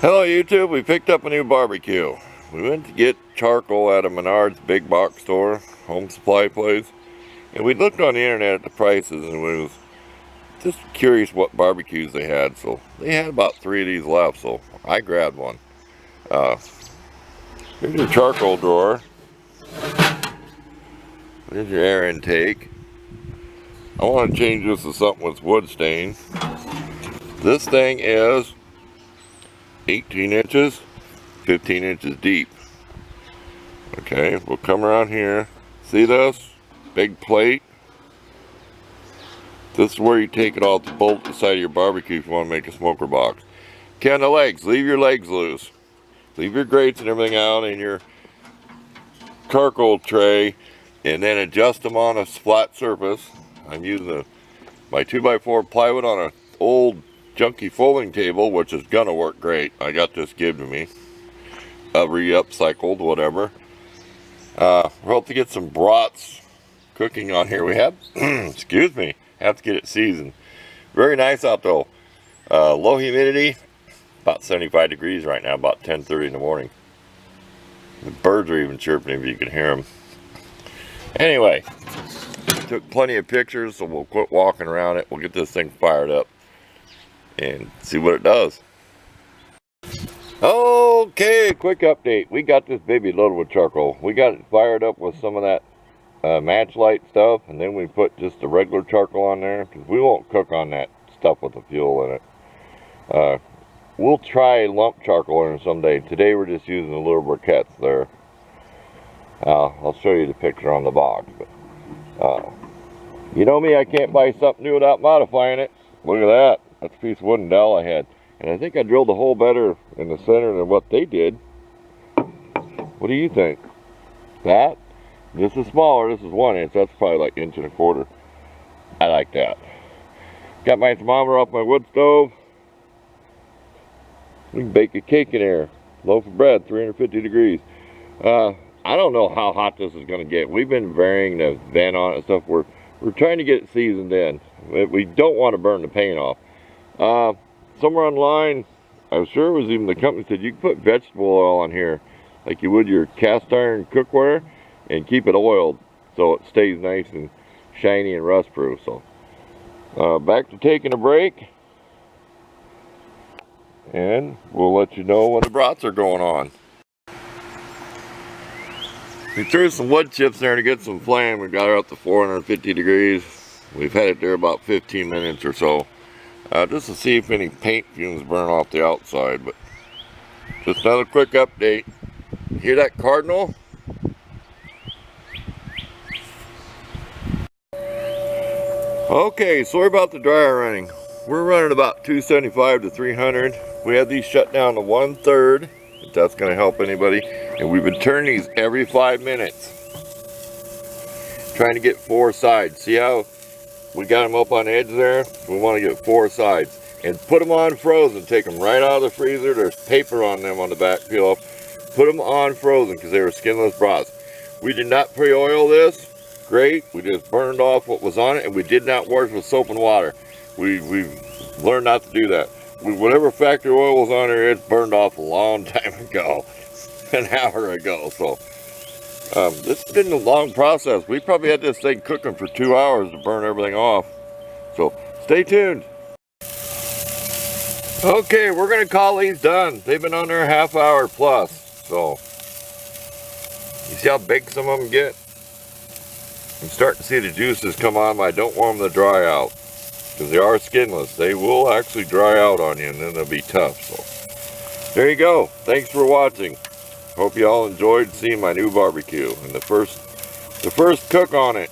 Hello YouTube, we picked up a new barbecue. We went to get charcoal at a Menards big box store, home supply place. And we looked on the internet at the prices and we was just curious what barbecues they had. So they had about 3 of these left, so I grabbed one. Here's your charcoal drawer. Here's your air intake. I want to change this to something with wood stain. This thing is 18 inches, 15 inches deep. Okay, we'll come around here. See this? Big plate. This is where you take it off the bolt the side of your barbecue if you want to make a smoker box. Okay, on the legs, leave your legs loose. Leave your grates and everything out in your charcoal tray and then adjust them on a flat surface. I'm using my 2x4 plywood on an old junky folding table, which is gonna work great. I got this given to me, re-upcycled, whatever. We're hoping to get some brats cooking on here. We have, excuse me, have to get it seasoned. Very nice out though. Low humidity, about 75 degrees right now, about 10:30 in the morning. The birds are even chirping if you can hear them. Anyway, took plenty of pictures, so we'll quit walking around it. We'll get this thing fired up and see what it does. Okay, quick update. We got this baby loaded with charcoal. We got it fired up with some of that match light stuff, and then we put just the regular charcoal on there because we won't cook on that stuff with the fuel in it. We'll try lump charcoal in it someday. Today we're just using the little briquettes there. I'll show you the picture on the box. But you know me, I can't buy something new without modifying it. Look at that. That's a piece of wooden dowel I had. And I think I drilled a hole better in the center than what they did. What do you think? That? This is smaller. This is 1 inch. That's probably like 1.25 inches. I like that. Got my thermometer off my wood stove. We can bake a cake in here. Loaf of bread, 350 degrees. I don't know how hot this is going to get. We've been varying the vent on it and stuff. We're trying to get it seasoned in. We don't want to burn the paint off. Somewhere online, I'm sure it was even the company said you can put vegetable oil on here like you would your cast iron cookware and keep it oiled so it stays nice and shiny and rust proof. So back to taking a break, and we'll let you know when the brats are going on. We threw some wood chips there to get some flame. We got her up to 450 degrees. We've had it there about 15 minutes or so. Just to see if any paint fumes burn off the outside. But just another quick update. Hear that cardinal? Okay, sorry about the dryer running. We're running about 275 to 300. We had these shut down to 1/3, if that's going to help anybody. And we've been turning these every 5 minutes. Trying to get 4 sides. See how we got them up on the edge there? We want to get 4 sides. And put them on frozen. Take them right out of the freezer. There's paper on them on the back. Peel off. Put them on frozen because they were skinless brats. We did not pre-oil this. Great. We just burned off what was on it. And we did not wash with soap and water. We've learned not to do that. Whatever factory oil was on there, it's burned off a long time ago. An hour ago. So this has been a long process. We probably had this thing cooking for 2 hours to burn everything off. So stay tuned. Okay, we're going to call these done. They've been on there a half hour plus. So you see how big some of them get? I'm starting to see the juices come on, but I don't want them to dry out. Because they are skinless. They will actually dry out on you and then they'll be tough. So there you go. Thanks for watching. Hope you all enjoyed seeing my new barbecue and the first cook on it.